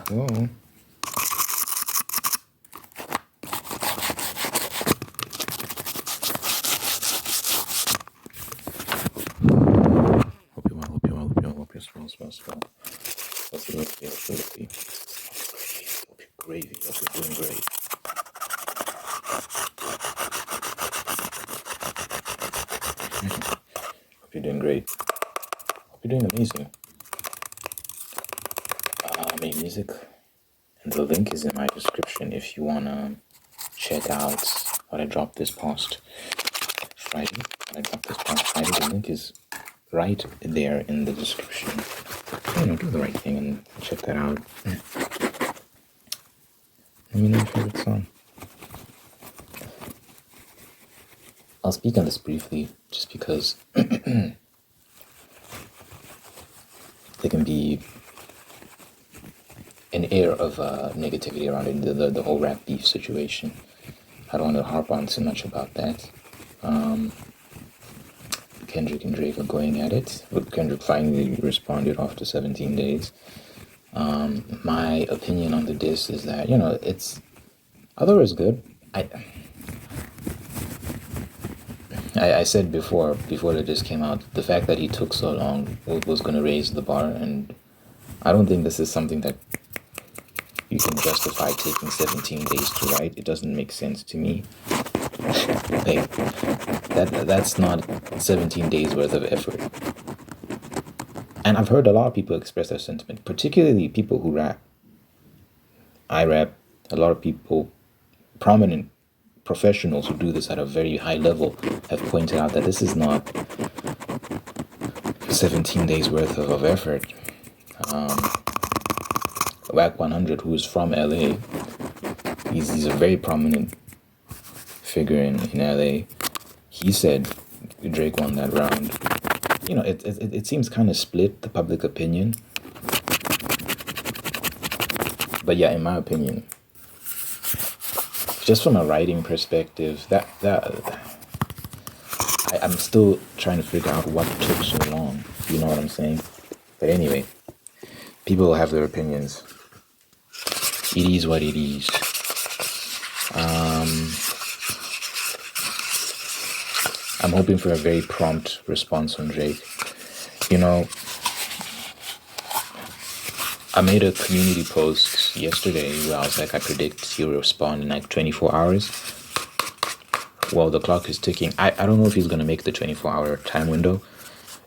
Hello. Hope you're well, hope you're well, hope you're well, hope you're well. What's it with you? Hope you're gravy, hope you're doing great. Hope you're doing great. Hope you're doing amazing. I made music, and the link is in my description if you wanna check out what I dropped this past Friday. The link is right there in the description. Do the right thing and check that out. Let me know your favorite song. I'll speak on this briefly just because there can be an air of negativity around it, the whole rap beef situation. I don't want to harp on too much about that. Kendrick and Drake are going at it, but Kendrick finally responded after 17 days. My opinion on the diss is that, I thought it was good. I said before the diss came out, the fact that he took so long was going to raise the bar, and I don't think this is something that you can justify taking 17 days to write. It doesn't make sense to me. Like, that's not 17 days worth of effort. And I've heard a lot of people express their sentiment, particularly people who rap. I rap. A lot of people, prominent professionals who do this at a very high level, have pointed out that this is not 17 days worth of effort. Wack 100, who is from LA, he's a very prominent figure in LA. He said Drake won that round. It seems kind of split, the public opinion. But yeah, in my opinion, just from a writing perspective, I'm still trying to figure out what took so long. You know what I'm saying? But anyway, people have their opinions. It is what it is. I'm hoping for a very prompt response from Drake. I made a community post yesterday where I was like, I predict he'll respond in like 24 hours. Well, the clock is ticking. I don't know if he's going to make the 24-hour time window.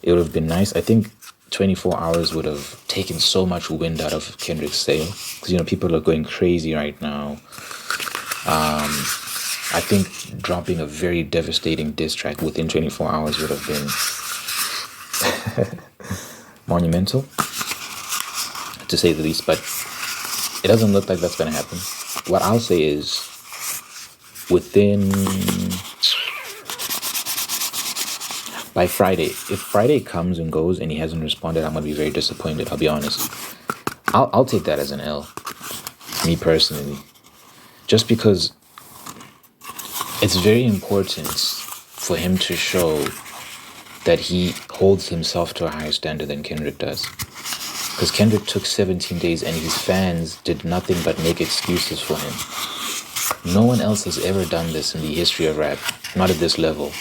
It would have been nice. I think 24 hours would have taken so much wind out of Kendrick's sail. Because, people are going crazy right now. I think dropping a very devastating diss track within 24 hours would have been monumental, to say the least. But it doesn't look like that's going to happen. What I'll say is, by Friday, if Friday comes and goes and he hasn't responded, I'm going to be very disappointed, I'll be honest. I'll take that as an L, me personally. Just because it's very important for him to show that he holds himself to a higher standard than Kendrick does. Because Kendrick took 17 days and his fans did nothing but make excuses for him. No one else has ever done this in the history of rap, not at this level.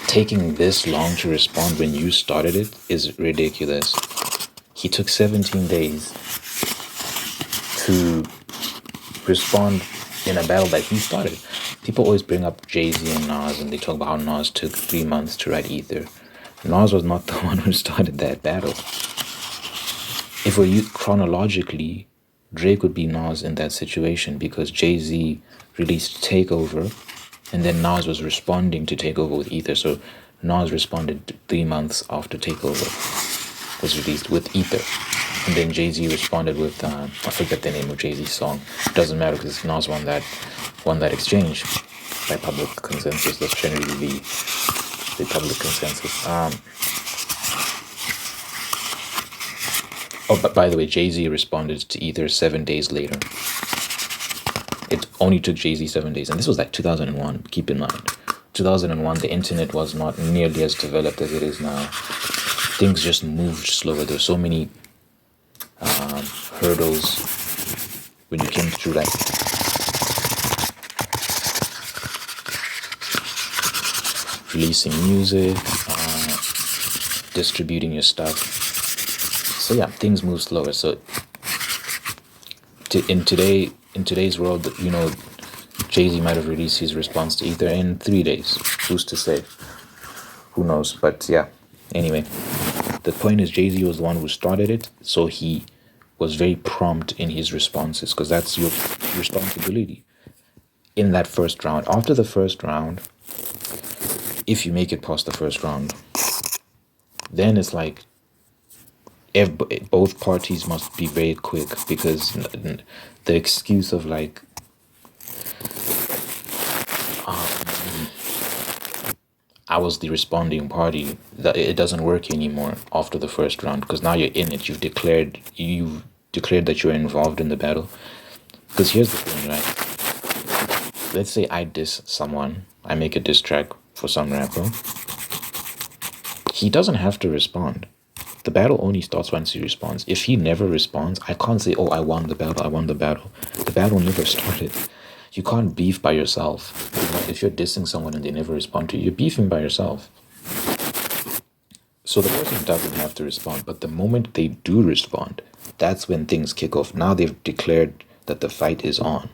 Taking this long to respond when you started it is ridiculous. He took 17 days to respond in a battle that he started. People always bring up JayZ and Nas, and they talk about how Nas took 3 months to write Ether. Nas was not the one who started that battle. If we chronologically, Drake would be Nas in that situation, because JayZ released Takeover, and then Nas was responding to Takeover with Ether. So Nas responded 3 months after Takeover was released with Ether. And then JayZ responded with, I forget the name of JayZ's song. Doesn't matter because Nas won that exchange by public consensus. That's generally the public consensus. But by the way, JayZ responded to Ether 7 days later. It only took JayZ 7 days. And this was like 2001, keep in mind. 2001, the internet was not nearly as developed as it is now. Things just moved slower. There's so many hurdles when you came through like releasing music, distributing your stuff. So yeah, things move slower. So in today's world, JayZ might have released his response to Ether in 3 days. Who's to say? Who knows? But yeah, anyway, the point is JayZ was the one who started it, so he was very prompt in his responses, because that's your responsibility in that first round. After the first round, if you make it past the first round, then it's like both parties must be very quick, because the excuse of like I was the responding party, that it doesn't work anymore after the first round, because now you're in it. You've declared that you're involved in the battle. Because here's the thing, right? Let's say I diss someone, I make a diss track for some rapper. He doesn't have to respond. The battle only starts once he responds. If he never responds, I can't say, oh, I won the battle, I won the battle. The battle never started. You can't beef by yourself. If you're dissing someone and they never respond to you, you're beefing by yourself. So the person doesn't have to respond, but the moment they do respond, that's when things kick off. Now they've declared that the fight is on.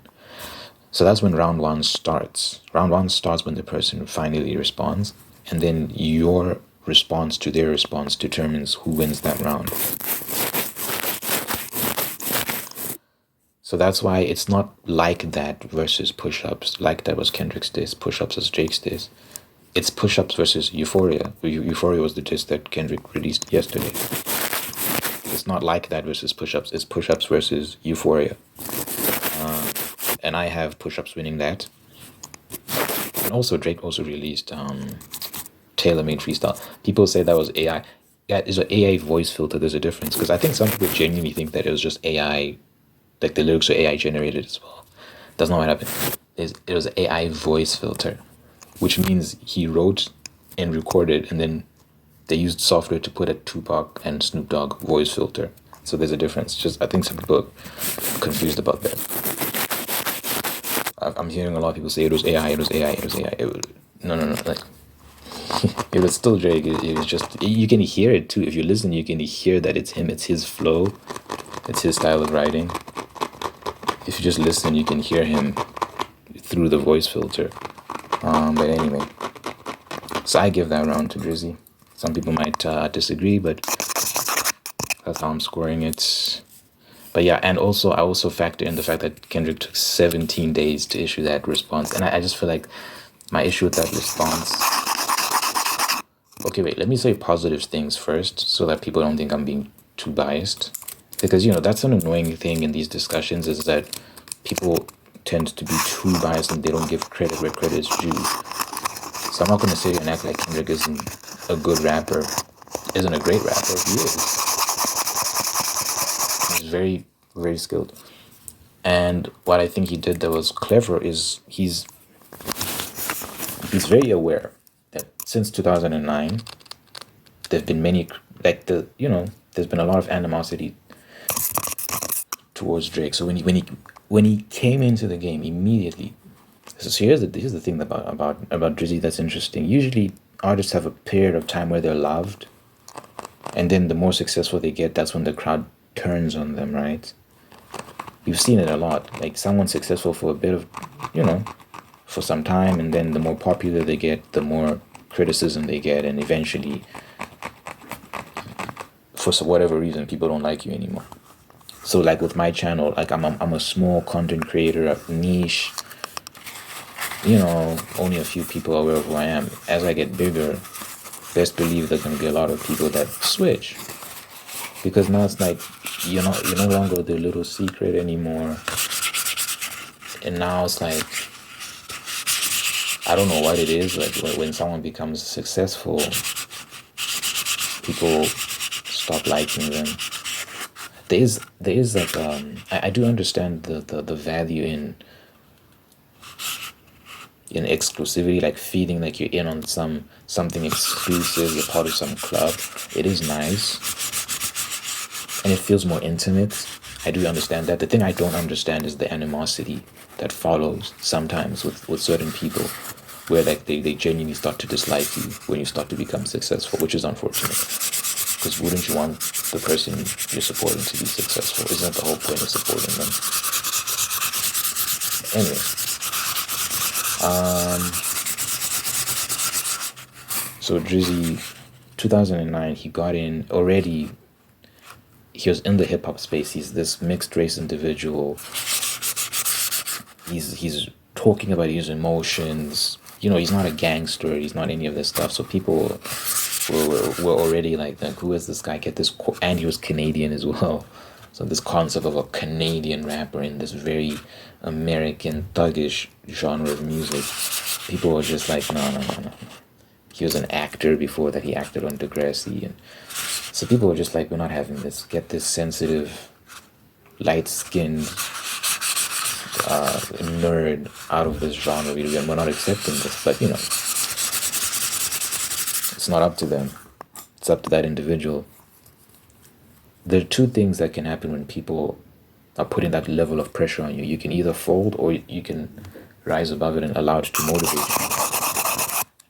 So that's when round one starts. Round one starts when the person finally responds, and then your response to their response determines who wins that round. So that's why it's not like that versus push-ups. Like that was Kendrick's diss, push-ups as JayZ diss. It's push-ups versus Euphoria. Euphoria was the diss that Kendrick released yesterday. It's not like that versus push-ups. It's push-ups versus Euphoria. And I have push-ups winning that. And also Drake also released tailor-made freestyle. People say that was AI. Yeah, it's an AI voice filter. There's a difference, because I think some people genuinely think that it was just AI. Like the lyrics are AI generated as well. That's not what happened. It was an AI voice filter, which means he wrote and recorded, and then they used software to put a Tupac and Snoop Dogg voice filter. So there's a difference. Just I think some people are confused about that. I'm hearing a lot of people say it was AI, it was AI, it was AI. No. Like it was still Drake. It was just, you can hear it too. If you listen, you can hear that it's him. It's his flow. It's his style of writing. If you just listen, you can hear him through the voice filter. But anyway, so I give that round to Drizzy. Some people might disagree, but that's how I'm scoring it. But yeah, and also I also factor in the fact that Kendrick took 17 days to issue that response, and I just feel like my issue with that response. Okay, wait. Let me say positive things first, so that people don't think I'm being too biased. Because, that's an annoying thing in these discussions, is that people tend to be too biased and they don't give credit where credit is due. So I'm not going to sit here and act like Kendrick isn't a good rapper, isn't a great rapper. He is. He's very, very skilled. And what I think he did that was clever is he's very aware that since 2009, there've been many, there's been a lot of animosity towards Drake. So when he came into the game immediately. So here's the thing about Drizzy that's interesting. Usually artists have a period of time where they're loved, and then the more successful they get, that's when the crowd turns on them, right? You've seen it a lot. Like someone's successful for a bit of, for some time, and then the more popular they get, the more criticism they get, and eventually, for whatever reason, people don't like you anymore. So like with my channel, like I'm a small content creator, a niche, only a few people are aware of who I am. As I get bigger, best believe there's going to be a lot of people that switch, because now it's like you're no longer the little secret anymore, and now it's like, I don't know what it is, like when someone becomes successful, people stop liking them. There is like I do understand the value in exclusivity, like feeling like you're in on something exclusive, you're part of some club. It is nice, and it feels more intimate. I do understand that. The thing I don't understand is the animosity that follows sometimes with certain people, where like they genuinely start to dislike you when you start to become successful, which is unfortunate. Because wouldn't you want the person you're supporting to be successful? Isn't that the whole point of supporting them? Anyway, so Drizzy, 2009, he got in already. He was in the hip hop space. He's this mixed race individual. He's talking about his emotions. You know, he's not a gangster. He's not any of this stuff. So people were already like, who is this guy? Get this, and he was Canadian as well. So this concept of a Canadian rapper in this very American thuggish genre of music, people were just like, no. He was an actor before that. He acted on Degrassi, and so people were just like, we're not having this. Get this sensitive, light-skinned nerd out of this genre. We're not accepting this. But you know, it's not up to them. It's up to that individual. There are two things that can happen when people are putting that level of pressure on you. You can either fold or you can rise above it and allow it to motivate you.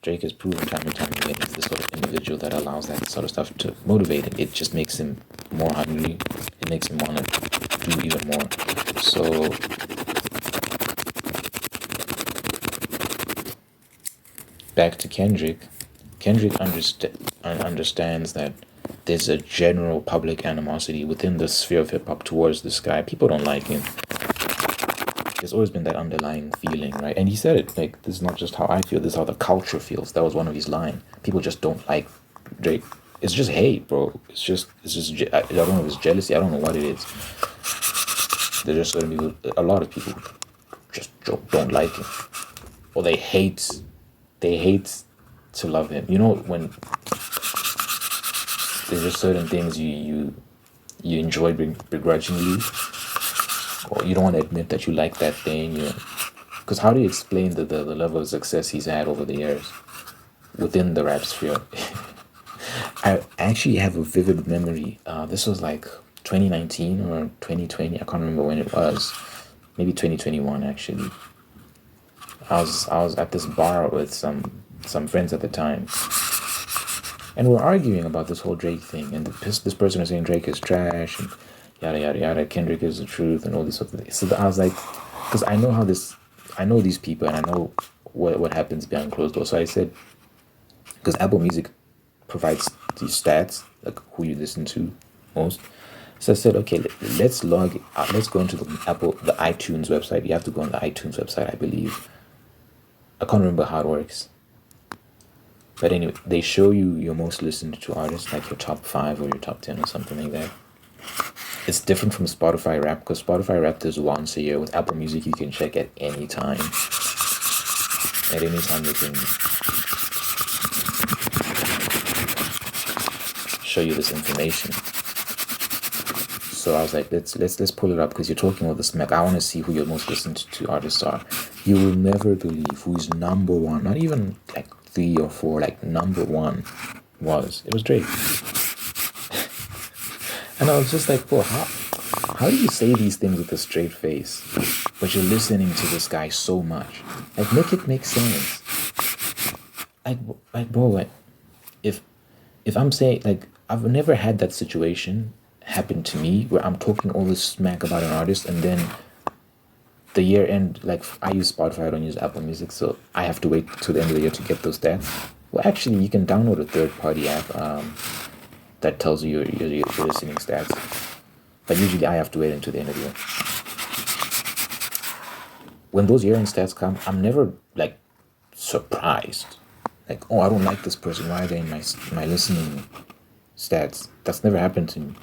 Drake has proven time and time again he's the sort of individual that allows that sort of stuff to motivate him. It just makes him more hungry. It makes him want to do even more. So back to Kendrick. Kendrick understands that there's a general public animosity within the sphere of hip hop towards this guy. People don't like him. There's always been that underlying feeling, right? And he said it, like, this is not just how I feel, this is how the culture feels. That was one of his lines. People just don't like Drake. It's just hate, bro. It's just, I don't know if it's jealousy. I don't know what it is. There's just certain people, a lot of people just don't like him. Or they hate to love him. You know, when there's just certain things you enjoy begrudgingly, or you don't want to admit that you like that thing. Because how do you explain the level of success he's had over the years within the rap sphere? I actually have a vivid memory. This was like 2019 or 2020. I can't remember when it was. Maybe 2021 actually. I was at this bar with some friends at the time, and we're arguing about this whole Drake thing. And this person was saying Drake is trash and yada yada yada. Kendrick is the truth and all these sort of things. So I was like, because I know these people and I know what happens behind closed doors. So I said, because Apple Music provides these stats, like who you listen to most. So I said, okay, let's go into the iTunes website. You have to go on the iTunes website, I believe. I can't remember how it works. But anyway, they show you your most listened to artists, like your top 5 or your top 10 or something like that. It's different from Spotify Rap, because Spotify Rap does once a year. With Apple Music, you can check at any time. At any time, they can show you this information. So I was like, let's pull it up, because you're talking about the smack. I want to see who your most listened to artists are. You will never believe who's number one. Not even like 3 or 4, like number one was. It was Drake. And I was just like, bro, how do you say these things with a straight face, but you're listening to this guy so much? Like, make it make sense. Like, bro, like, if I'm saying, like, I've never had that situation happen to me where I'm talking all this smack about an artist and then the year end, like, I use Spotify, I don't use Apple Music, so I have to wait till the end of the year to get those stats. Well, actually, you can download a third-party app that tells you your listening stats, but usually I have to wait until the end of the year. When those year-end stats come, I'm never, like, surprised. Like, oh, I don't like this person, why are they in my listening stats? That's never happened to me.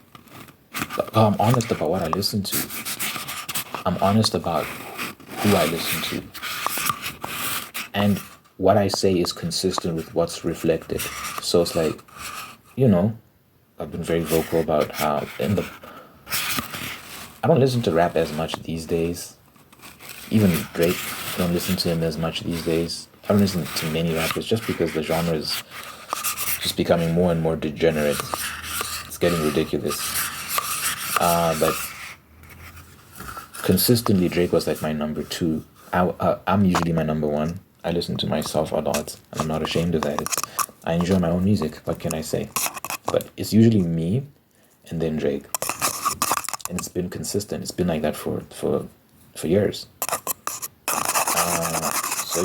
But I'm honest about what I listen to. I'm honest about who I listen to. And what I say is consistent with what's reflected. So it's like, you know, I've been very vocal about how I don't listen to rap as much these days. Even Drake, I don't listen to him as much these days. I don't listen to many rappers just because the genre is just becoming more and more degenerate. It's getting ridiculous. But consistently, Drake was like my number two. I'm usually my number one. I listen to myself a lot, and I'm not ashamed of that. I enjoy my own music. What can I say? But it's usually me, and then Drake, and it's been consistent. It's been like that for years. So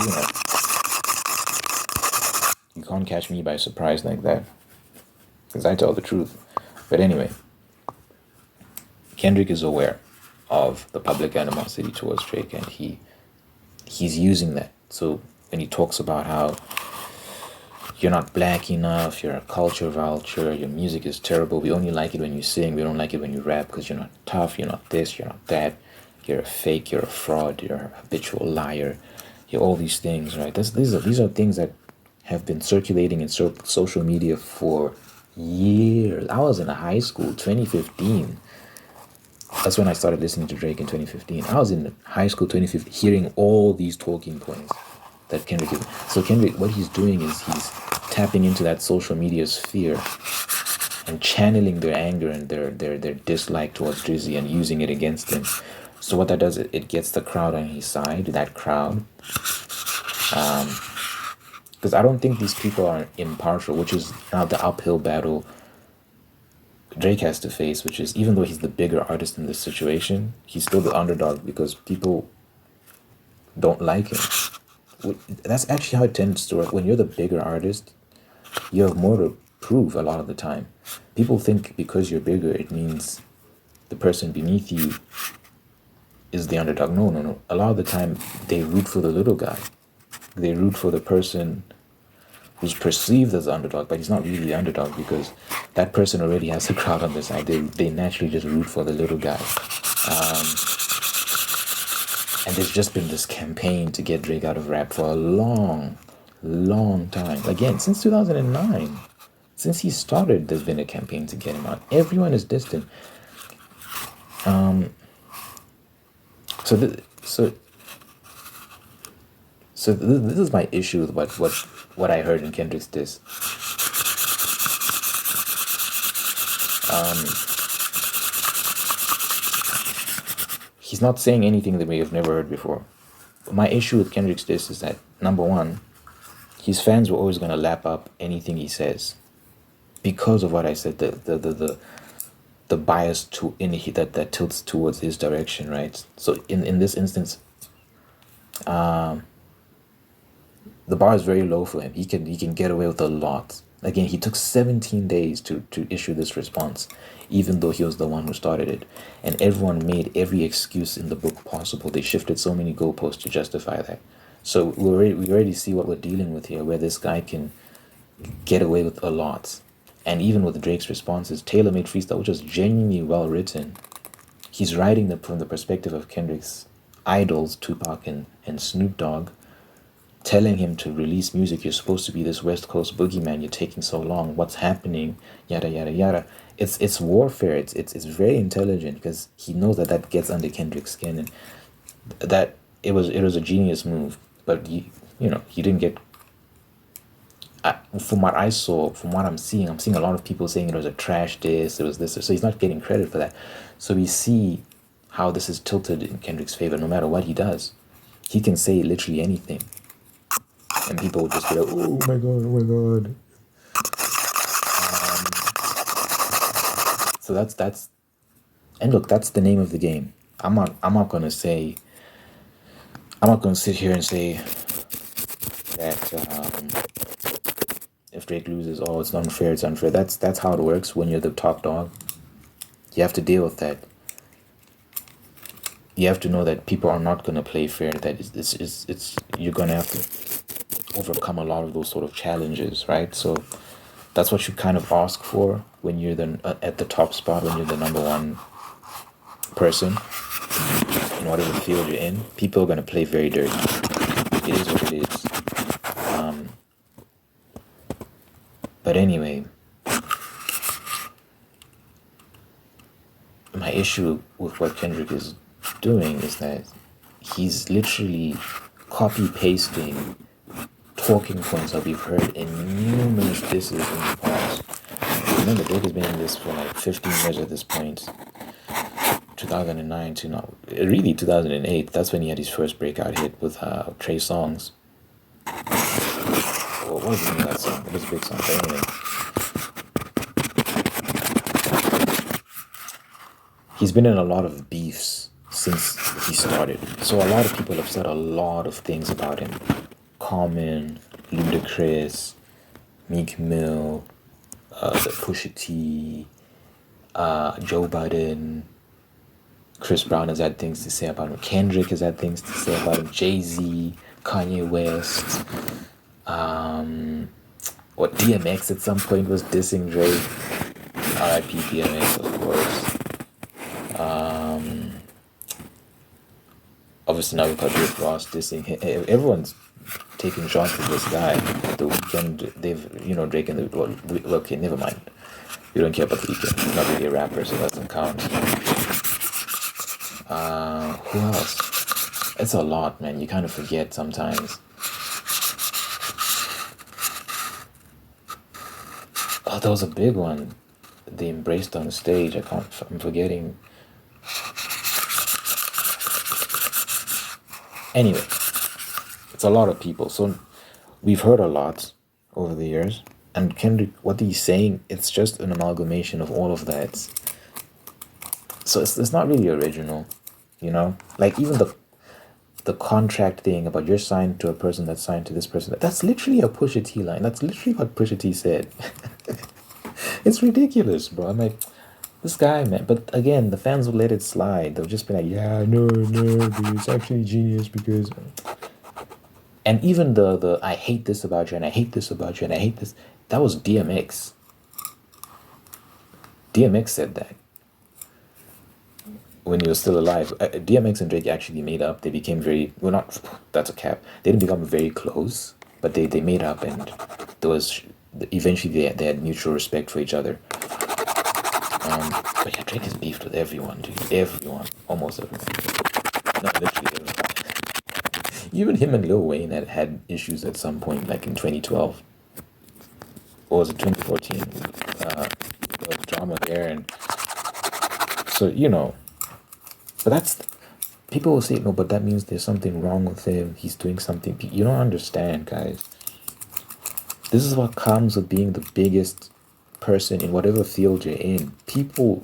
you can't catch me by surprise like that, because I tell the truth. But anyway, Kendrick is aware of the public animosity towards Drake, and he's using that. So when he talks about how you're not black enough, you're a culture vulture, your music is terrible, we only like it when you sing, we don't like it when you rap because you're not tough, you're not this, you're not that, you're a fake, you're a fraud, you're a habitual liar, you're all these things, right? These are things that have been circulating in social media for years. I was in high school, 2015. That's when I started listening to Drake in 2015. I was in high school 2015 hearing all these talking points that Kendrick is. So Kendrick, what he's doing is he's tapping into that social media sphere and channeling their anger and their dislike towards JayZ and using it against him. So what that does, it gets the crowd on his side, that crowd. Because I don't think these people are impartial, which is now the uphill battle Drake has to face, which is even though he's the bigger artist in this situation, he's still the underdog because people don't like him. That's actually how it tends to work. When you're the bigger artist, you have more to prove a lot of the time. People think because you're bigger, it means the person beneath you is the underdog. No. A lot of the time, they root for the little guy. They root for the person who's perceived as the underdog, but he's not really the underdog because that person already has the crowd on their side. They naturally just root for the little guy. And there's just been this campaign to get Drake out of rap for a long time. Again, since 2009. Since he started, there's been a campaign to get him out. Everyone is distant. So this is my issue with what I heard in Kendrick's diss. He's not saying anything that we have never heard before. My issue with Kendrick's diss is that, number one, his fans were always going to lap up anything he says because of what I said, the bias that tilts towards his direction, right? So in this instance, the bar is very low for him. He can get away with a lot. Again, he took 17 days to issue this response, even though he was the one who started it. And everyone made every excuse in the book possible. They shifted so many goalposts to justify that. So we already see what we're dealing with here, where this guy can get away with a lot. And even with Drake's responses, tailor-made freestyle, which was genuinely well written. He's writing from the perspective of Kendrick's idols, Tupac and Snoop Dogg, telling him to release music. You're supposed to be this West Coast boogeyman. You're taking so long. What's happening? Yada yada yada. It's warfare. It's very intelligent because he knows that gets under Kendrick's skin, and that it was a genius move. But he didn't get. From what I saw, from what I'm seeing a lot of people saying it was a trash diss. It was this. So he's not getting credit for that. So we see how this is tilted in Kendrick's favor. No matter what he does, he can say literally anything. And people would just be like, oh my god. So that's and look, that's the name of the game. I'm not gonna sit here and say that if Drake loses, oh, it's unfair, it's unfair. That's how it works when you're the top dog. You have to deal with that. You have to know that people are not gonna play fair. That it's you're gonna have to overcome a lot of those sort of challenges, right? So that's what you kind of ask for when you're at the top spot, when you're the number one person in whatever field you're in. People are going to play very dirty. It is what it is. But anyway, my issue with what Kendrick is doing is that he's literally copy-pasting talking points that we've heard in numerous disses in the past. Remember, Drake has been in this for like 15 years at this point. 2009 to not really 2008. That's when he had his first breakout hit with Trey Songz. What was the name of that song? It was a big song. But anyway, he's been in a lot of beefs since he started. So a lot of people have said a lot of things about him. Common, Ludacris, Meek Mill, the Pusha T, Joe Budden, Chris Brown has had things to say about him. Kendrick has had things to say about him. JayZ, Kanye West. What DMX at some point was dissing Drake. R.I.P. DMX, of course. Obviously now we've got Rick Ross dissing him. Everyone's taking shots at this guy. The Weeknd, Drake and well, okay, never mind. We don't care about the Weeknd. He's not really a rapper, so that doesn't count. Who else? It's a lot, man. You kind of forget sometimes. Oh, there was a big one. They embraced on the stage. I'm forgetting. Anyway, it's a lot of people. So we've heard a lot over the years. And Kendrick, what he's saying, it's just an amalgamation of all of that. So it's not really original, Like even the contract thing about you're signed to a person that's signed to this person. That's literally a Pusha T line. That's literally what Pusha T said. It's ridiculous, bro. I'm like, this guy, man. But again, the fans will let it slide. They'll just be like, yeah, no, but it's actually genius because... And even the I hate this about you, and I hate this about you, and I hate this... That was DMX. DMX said that when he was still alive. DMX and Drake actually made up. They became very... Well, not... That's a cap. They didn't become very close, but they made up, and there was... Eventually, they had mutual respect for each other. But yeah, Drake has beefed with everyone, dude. Everyone. Almost everyone. Not literally everyone. Even him and Lil Wayne had issues at some point, like in 2012. Or was it 2014? There was drama there, and... So, But that's... People will say, no, but that means there's something wrong with him. He's doing something... You don't understand, guys. This is what comes with being the biggest person in whatever field you're in. People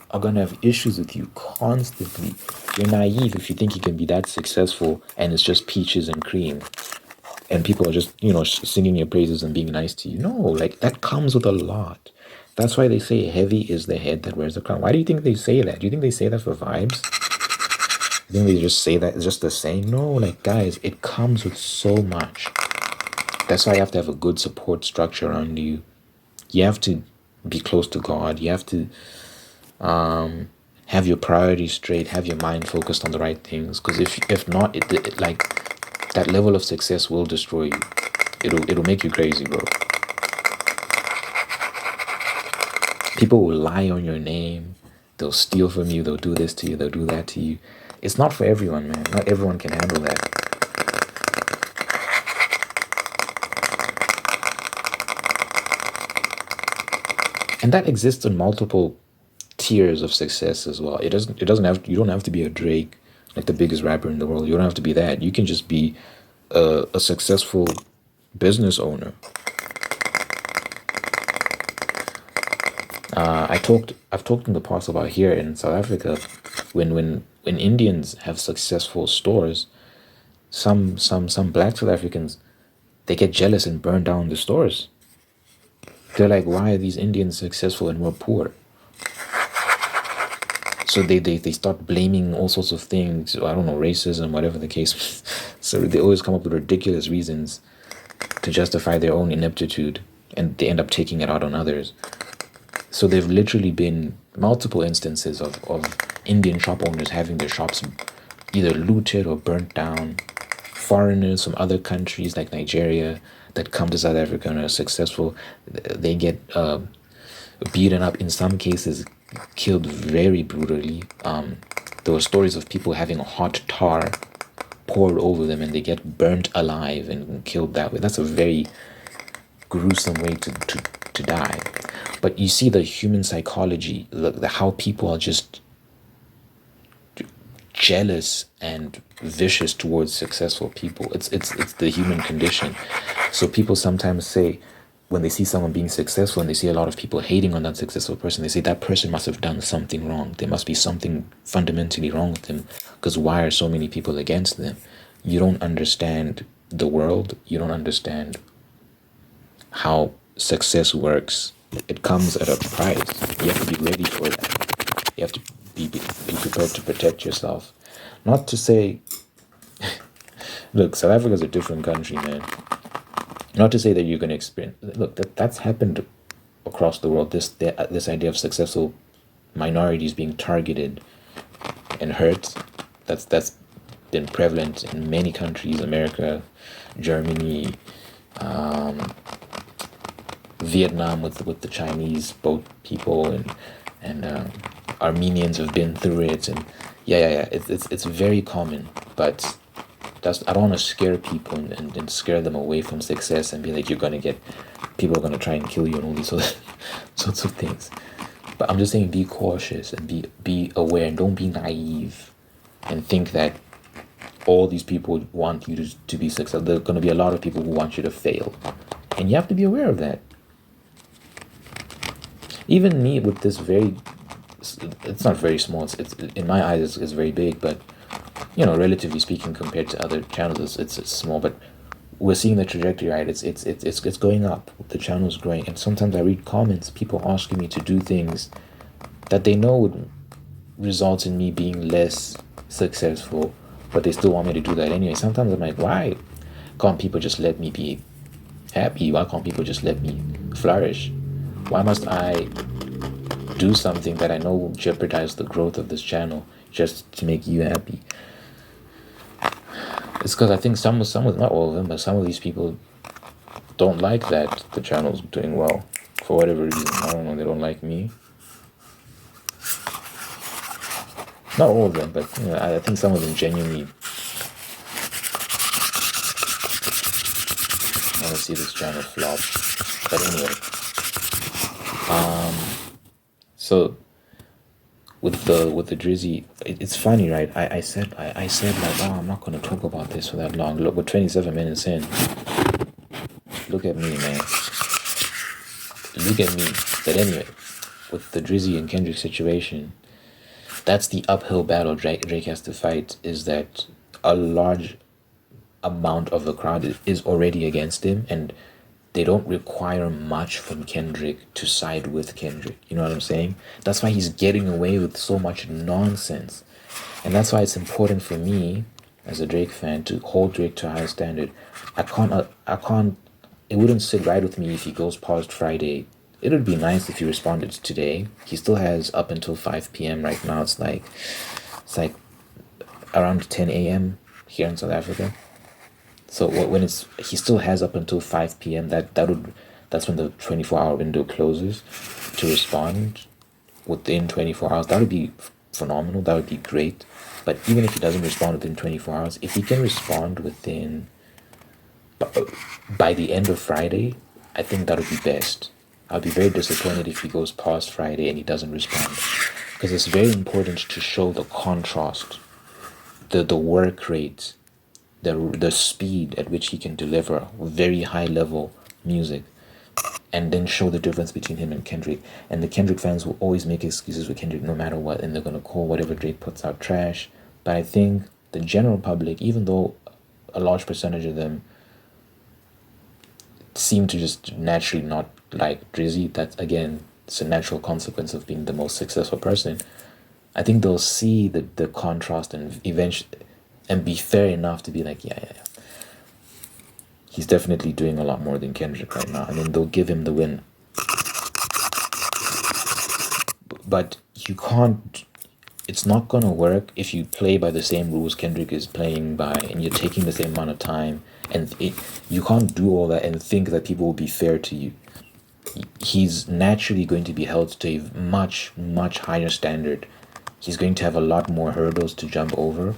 are going to have issues with you constantly. You're naive if you think you can be that successful and it's just peaches and cream. And people are just, singing your praises and being nice to you. No, like that comes with a lot. That's why they say heavy is the head that wears the crown. Why do you think they say that? Do you think they say that for vibes? You think they just say that? It's just the saying? No, like guys, it comes with so much. That's why you have to have a good support structure around you. You have to be close to God. You have to have your priorities straight, have your mind focused on the right things. Because if not, it like that level of success will destroy you. It'll make you crazy, bro. People will lie on your name. They'll steal from you. They'll do this to you. They'll do that to you. It's not for everyone, man. Not everyone can handle that. And that exists in multiple tiers of success as well. You don't have to be a Drake, like the biggest rapper in the world. You don't have to be that. You can just be a successful business owner. I've talked in the past about here in South Africa, when Indians have successful stores, some black South Africans, they get jealous and burn down the stores. They're like, why are these Indians successful and we're poor? So they start blaming all sorts of things. I don't know, racism, whatever the case. So they always come up with ridiculous reasons to justify their own ineptitude, and they end up taking it out on others. So there've literally been multiple instances of Indian shop owners having their shops either looted or burnt down. Foreigners from other countries like Nigeria that come to South Africa and are successful, they get beaten up, in some cases killed very brutally. There were stories of people having hot tar poured over them and they get burnt alive and killed that way. That's a very gruesome way to die. But you see the human psychology, the how people are just jealous and vicious towards successful people. It's the human condition. So people sometimes say, when they see someone being successful and they see a lot of people hating on that successful person, they say that person must have done something wrong. There must be something fundamentally wrong with them, because why are so many people against them? You don't understand the world. You don't understand how success works. It comes at a price. You have to be ready for that. You have to be prepared to protect yourself. Not to say, look, South Africa is a different country, man. Not to say that you're going to experience. Look, that's happened across the world. This idea of successful minorities being targeted and hurt. That's been prevalent in many countries. America, Germany, Vietnam with the Chinese boat people, and Armenians have been through it, and yeah. It's very common, but I don't want to scare people and scare them away from success and be like, people are gonna try and kill you and all these sorts of things. But I'm just saying, be cautious and be aware, and don't be naive and think that all these people want you to be successful. There are going to be a lot of people who want you to fail, and you have to be aware of that. Even me with this it's not very small. It's in my eyes it's very big, but relatively speaking, compared to other channels, it's small. But we're seeing the trajectory, right? It's going up. The channel's growing, and sometimes I read comments, people asking me to do things that they know would result in me being less successful, but they still want me to do that anyway. Sometimes I'm like, why can't people just let me be happy? Why can't people just let me flourish? Why must I do something that I know will jeopardize the growth of this channel just to make you happy? It's because I think some, not all of them, but some of these people don't like that the channel's doing well for whatever reason. I don't know, they don't like me. Not all of them, but I think some of them genuinely want to see this channel flop. But anyway, so with the Drizzy, it's funny, right? I said like, oh, I'm not gonna talk about this for that long. Look, we're 27 minutes in. Look at me, man. Look at me. But anyway, with the Drizzy and Kendrick situation, that's the uphill battle Drake has to fight. Is that a large amount of the crowd is already against him, and they don't require much from Kendrick to side with Kendrick. You know what I'm saying? That's why he's getting away with so much nonsense. And that's why it's important for me, as a Drake fan, to hold Drake to a high standard. I can't, it wouldn't sit right with me if he goes past Friday. It would be nice if he responded today. He still has up until 5 p.m. right now. It's like around 10 a.m. here in South Africa. So when he still has up until 5 p.m. That's when the 24-hour window closes to respond within 24 hours. That would be phenomenal. That would be great. But even if he doesn't respond within 24 hours, if he can respond by the end of Friday, I think that would be best. I'll be very disappointed if he goes past Friday and he doesn't respond, because it's very important to show the contrast, the work rate, the speed at which he can deliver very high level music, and then show the difference between him and Kendrick. And the Kendrick fans will always make excuses for Kendrick no matter what, and they're gonna call whatever Drake puts out trash. But I think the general public, even though a large percentage of them seem to just naturally not like Drizzy, that's again, it's a natural consequence of being the most successful person. I think they'll see the contrast and eventually, and be fair enough to be like, yeah, he's definitely doing a lot more than Kendrick right now, and then they'll give him the win. But you can't, it's not gonna work if you play by the same rules Kendrick is playing by, and you're taking the same amount of time, and you can't do all that and think that people will be fair to you. He's naturally going to be held to a much, much higher standard. He's going to have a lot more hurdles to jump over.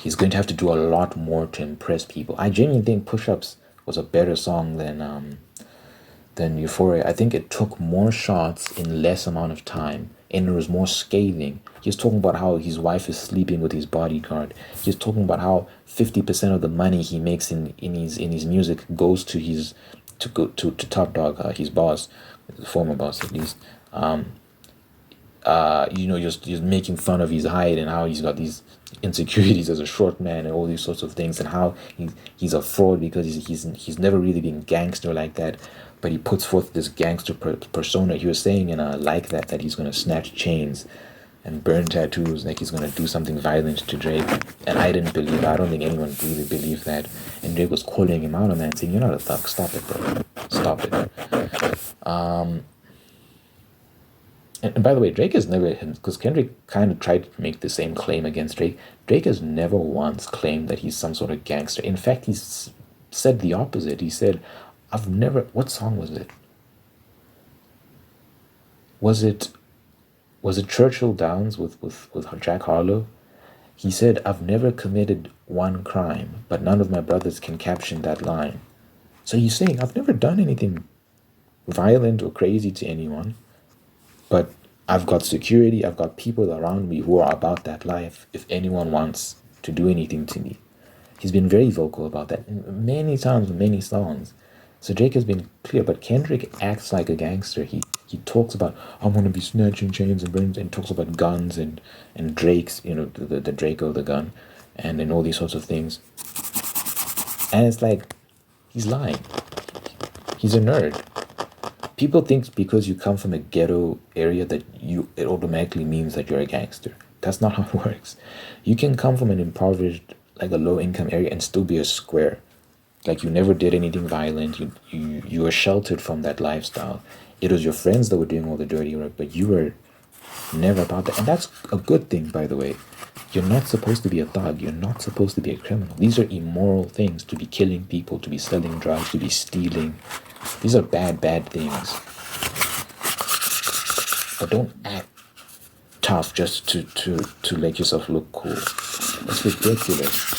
He's going to have to do a lot more to impress people. I genuinely think Push-Ups was a better song than Euphoria. I think it took more shots in less amount of time and it was more scathing. He's talking about how his wife is sleeping with his bodyguard. He's talking about how 50% of the money he makes in his music goes to his to Top Dog, his boss, former boss at least. Just making fun of his height and how he's got these insecurities as a short man and all these sorts of things, and how he's a fraud because he's never really been gangster like that, but he puts forth this gangster persona. He was saying in a like that he's gonna snatch chains and burn tattoos, like he's gonna do something violent to Drake. And I didn't believe it. I don't think anyone really believed that. And Drake was calling him out on that, saying, "You're not a thug. Stop it, bro. Stop it." And by the way, Drake has never, because Kendrick kind of tried to make the same claim against Drake. Drake has never once claimed that he's some sort of gangster. In fact, he's said the opposite. He said, "I've never." What song was it? Was it Churchill Downs with Jack Harlow? He said, "I've never committed one crime, but none of my brothers can caption that line." So he's saying, "I've never done anything violent or crazy to anyone, but I've got security, I've got people around me who are about that life if anyone wants to do anything to me." He's been very vocal about that many times in many songs. So Drake has been clear, but Kendrick acts like a gangster. He talks about, "I'm gonna be snatching chains and brains," and talks about guns and Drake's, the Draco, the gun, and all these sorts of things. And it's like, he's lying. He's a nerd. People think because you come from a ghetto area that it automatically means that you're a gangster. That's not how it works. You can come from an impoverished, like a low-income area, and still be a square. Like, you never did anything violent. You were sheltered from that lifestyle. It was your friends that were doing all the dirty work, but you were never about that. And that's a good thing, by the way. You're not supposed to be a thug. You're not supposed to be a criminal. These are immoral things, to be killing people, to be selling drugs, to be stealing. These are bad things. But don't act tough just to make yourself look cool. That's ridiculous.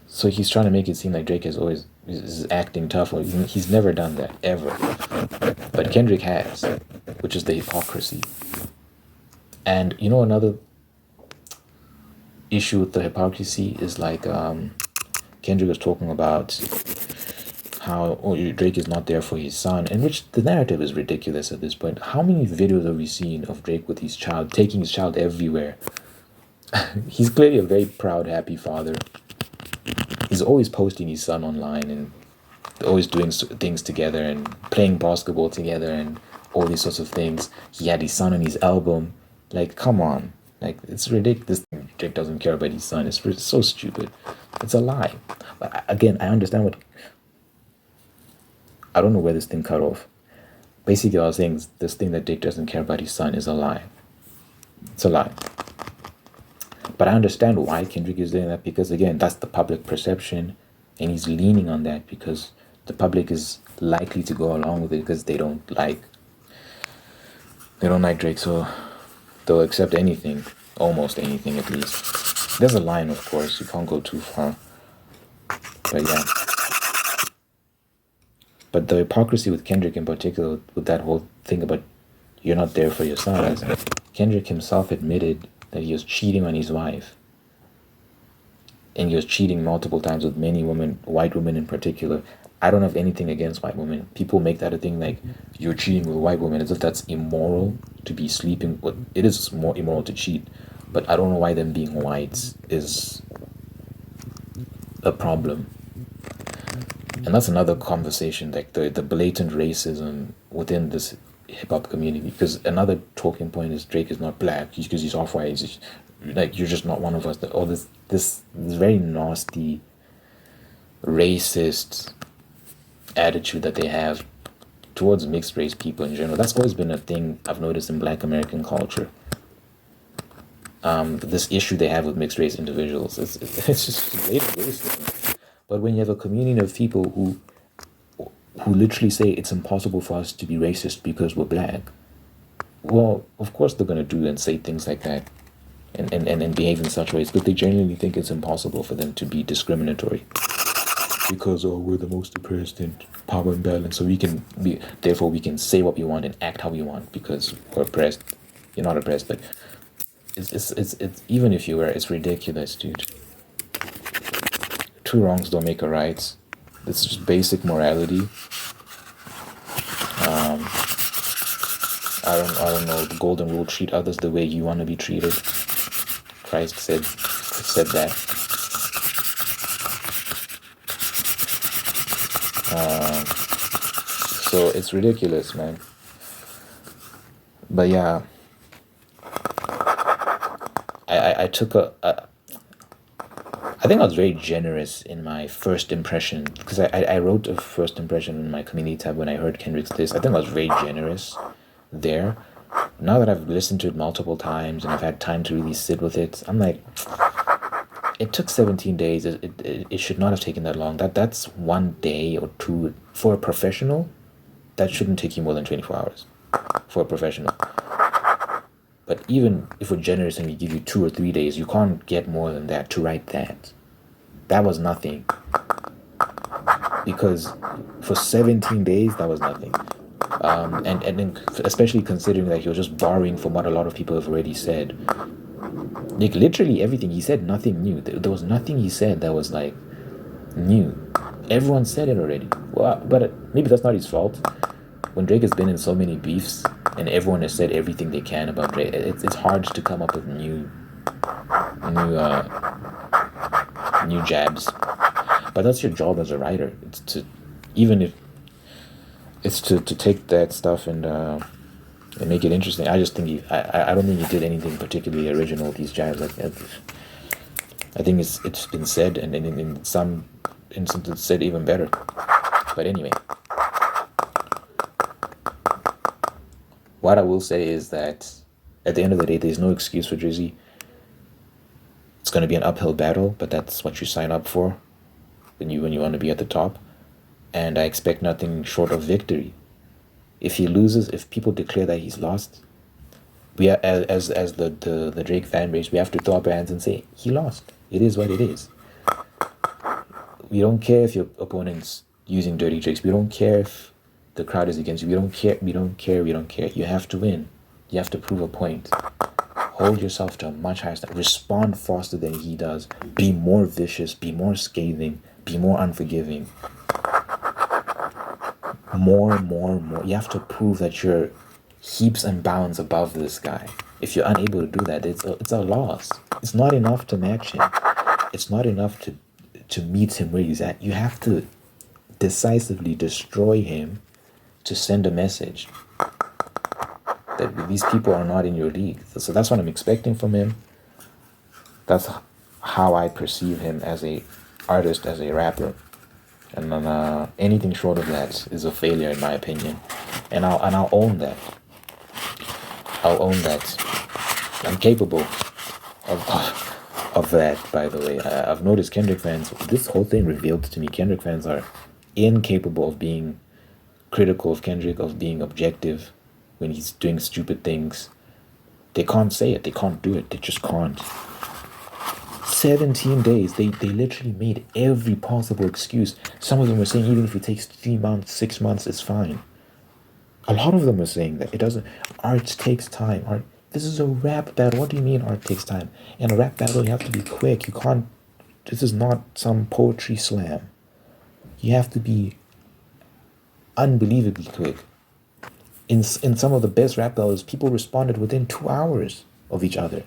So he's trying to make it seem like Drake is acting tough. Or he's never done that, ever. But Kendrick has, which is the hypocrisy. And another issue with the hypocrisy is like Kendrick was talking about how Drake is not there for his son, and which the narrative is ridiculous at this point. How many videos have we seen of Drake with his child, taking his child everywhere? He's clearly a very proud, happy father. He's always posting his son online and always doing things together and playing basketball together and all these sorts of things. He had his son on his album. Like, come on. Like, it's ridiculous. Drake doesn't care about his son. It's so stupid. It's a lie. But again, I understand I don't know where this thing cut off. Basically, I was saying this thing that Drake doesn't care about his son is a lie. It's a lie. But I understand why Kendrick is doing that, because again, that's the public perception, and he's leaning on that because the public is likely to go along with it because they don't like Drake, so they'll accept anything, almost anything at least. There's a line, of course, you can't go too far. But yeah. But the hypocrisy with Kendrick in particular, with that whole thing about you're not there for your son, as Kendrick himself admitted that he was cheating on his wife. And he was cheating multiple times with many women, white women in particular. I don't have anything against white women. People make that a thing, like, you're cheating with white women, as if that's immoral to be sleeping with. It is more immoral to cheat, but I don't know why them being whites is a problem. And that's another conversation, like the blatant racism within this hip-hop community, because another talking point is Drake is not black because he's off-white. Like, you're just not one of us. All this very nasty, racist attitude that they have towards mixed race people in general. That's always been a thing I've noticed in Black American culture. This issue they have with mixed race individuals, it's just blatant racism. But when you have a community of people who literally say it's impossible for us to be racist because we're black, well, of course they're going to do and say things like that and behave in such ways, but they genuinely think it's impossible for them to be discriminatory. because we're the most oppressed and power imbalance, so we can be, therefore we can say what we want and act how we want because we're oppressed. You're not oppressed, but it's even if you were, it's ridiculous, dude. Two wrongs don't make a right. It's just basic morality. I don't know, the golden rule: treat others the way you want to be treated. Christ said that. So it's ridiculous, man. But yeah, I took I think I was very generous in my first impression because I wrote a first impression in my community tab when I heard Kendrick's this. I think I was very generous there. Now that I've listened to it multiple times and I've had time to really sit with it, I'm like, it took 17 days. It should not have taken that long. That's 1 day or two for a professional. That shouldn't take you more than 24 hours for a professional. But even if we're generous and we give you 2 or 3 days, you can't get more than that to write that. That was nothing. Because for 17 days, that was nothing. And then especially considering that he was just borrowing from what a lot of people have already said. Like literally everything he said, nothing new. There was nothing he said that was like new. Everyone said it already. Well, but maybe that's not his fault. When Drake has been in so many beefs and everyone has said everything they can about Drake, it's hard to come up with new jabs. But that's your job as a writer. It's to, even if it's to take that stuff and make it interesting. I just think I don't think he did anything particularly original with these jabs. Like I think it's been said, and in some instances said even better. But anyway, what I will say is that at the end of the day, there's no excuse for JayZ. It's going to be an uphill battle, but that's what you sign up for when you want to be at the top. And I expect nothing short of victory. If he loses, if people declare that he's lost, we are, as the Drake fan base, we have to throw up our hands and say he lost. It is what it is. We don't care if your opponent's using dirty tricks. We don't care if the crowd is against you. We don't care. We don't care. We don't care. You have to win. You have to prove a point. Hold yourself to a much higher standard. Respond faster than he does. Be more vicious. Be more scathing. Be more unforgiving. More. You have to prove that you're heaps and bounds above this guy. If you're unable to do that, it's a loss. It's not enough to match him. It's not enough to meet him where he's at. You have to decisively destroy him to send a message that these people are not in your league. So that's what I'm expecting from him. That's how I perceive him as a artist, as a rapper. And then anything short of that is a failure in my opinion. And I'll own that. I'll own that. I'm capable of that, by the way. I've noticed Kendrick fans, this whole thing revealed to me, Kendrick fans are incapable of being critical of Kendrick, of being objective when he's doing stupid things. They can't say it. They can't do it. They just can't. 17 days. They literally made every possible excuse. Some of them were saying even if it takes 3 months, 6 months, it's fine. A lot of them were saying that it doesn't. Art takes time. Art. This is a rap battle. What do you mean art takes time? In a rap battle, you have to be quick. You can't. This is not some poetry slam. You have to be unbelievably quick. In some of the best rap battles, people responded within 2 hours of each other.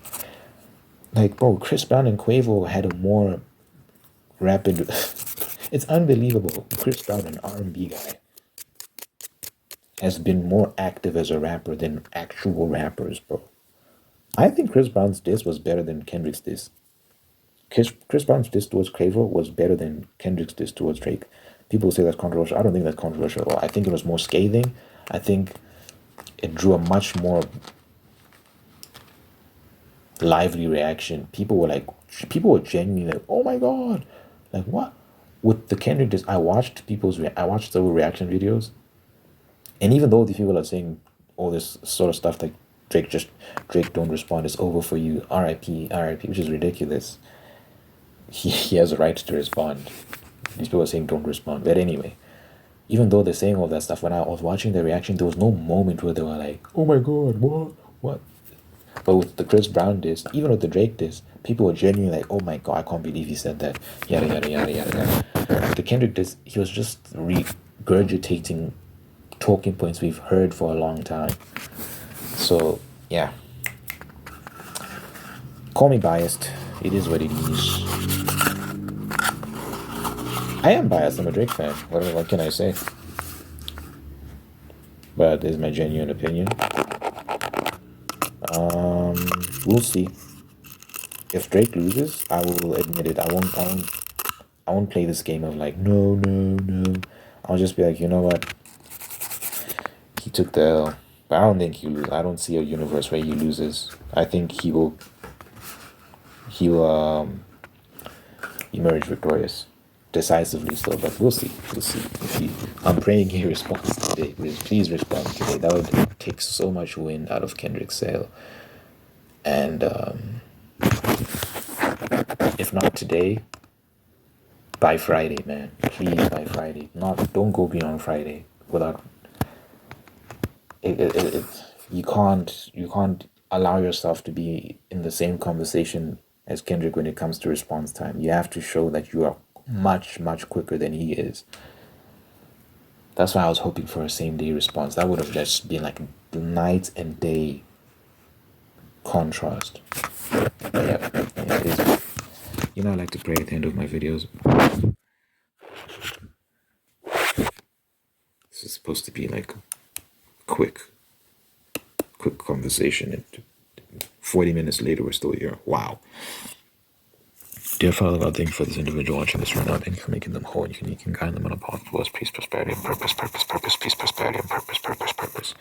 Like, bro, Chris Brown and Quavo had a more rapid. It's unbelievable. Chris Brown, an R&B guy, has been more active as a rapper than actual rappers, bro. I think Chris Brown's diss was better than Kendrick's diss. Chris Brown's diss towards Quavo was better than Kendrick's diss towards Drake. People say that's controversial. I don't think that's controversial at all. I think it was more scathing. I think it drew a much more lively reaction. People were genuinely like, oh my god, like what? With the Kendrick diss, I watched several reaction videos, and even though these people are saying all this sort of stuff like Drake don't respond, it's over for you, RIP, which is ridiculous. He has a right to respond. These people are saying don't respond. But anyway, even though they're saying all that stuff, when I was watching their reaction, there was no moment where they were like, oh my god, what? But with the Chris Brown diss, even with the Drake diss, people were genuinely like, oh my god, I can't believe he said that. Yada, yada, yada, yada, yada. The Kendrick diss, he was just regurgitating talking points we've heard for a long time. So, yeah. Call me biased. It is what it is. I am biased. I'm a Drake fan. What can I say? But this is my genuine opinion. We'll see. If Drake loses, I will admit it. I won't play this game of like no. I'll just be like, you know what? He took the L. But I don't think he loses. I don't see a universe where he loses. I think he will emerge victorious. Decisively so, but we'll see. If he, I'm praying he responds today. Please respond today. That would take so much wind out of Kendrick's sail. And if not today, by Friday, man. Please, by Friday. Don't go beyond Friday without. You can't allow yourself to be in the same conversation as Kendrick when it comes to response time. You have to show that you are much quicker than he is. That's why I was hoping for a same day response. That would have just been like night and day contrast. But yeah, it is. You know, I like to pray at the end of my videos. This is supposed to be like quick conversation, and 40 minutes later we're still here. Wow. Dear Father God, thank you for this individual watching this right now. Thank you for making them whole. You can guide them on a path towards peace, prosperity, and purpose, peace, prosperity, and purpose.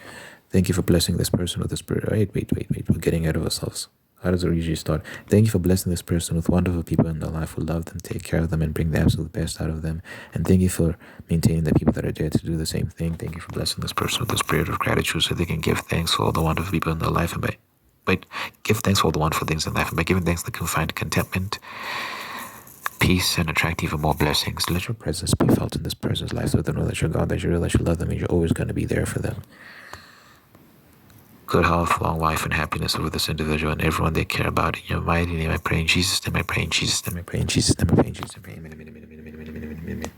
Thank you for blessing this person with the spirit. Wait. We're getting out of ourselves. How does it usually start? Thank you for blessing this person with wonderful people in their life who love them, take care of them, and bring the absolute best out of them. And thank you for maintaining the people that are there to do the same thing. Thank you for blessing this person with the spirit of gratitude so they can give thanks for all the wonderful people in their life and give thanks for all the wonderful things in life, and by giving thanks they can find contentment, peace, and attract even more blessings. Let your presence be felt in this person's life so they know that you're God, that you're real, that you love them, and you're always going to be there for them. Good health, long life, and happiness over this individual and everyone they care about. In your mighty name I pray, in Jesus' name I pray, in Jesus' name I pray, in Jesus' name I pray, in Jesus' name I pray. Amen.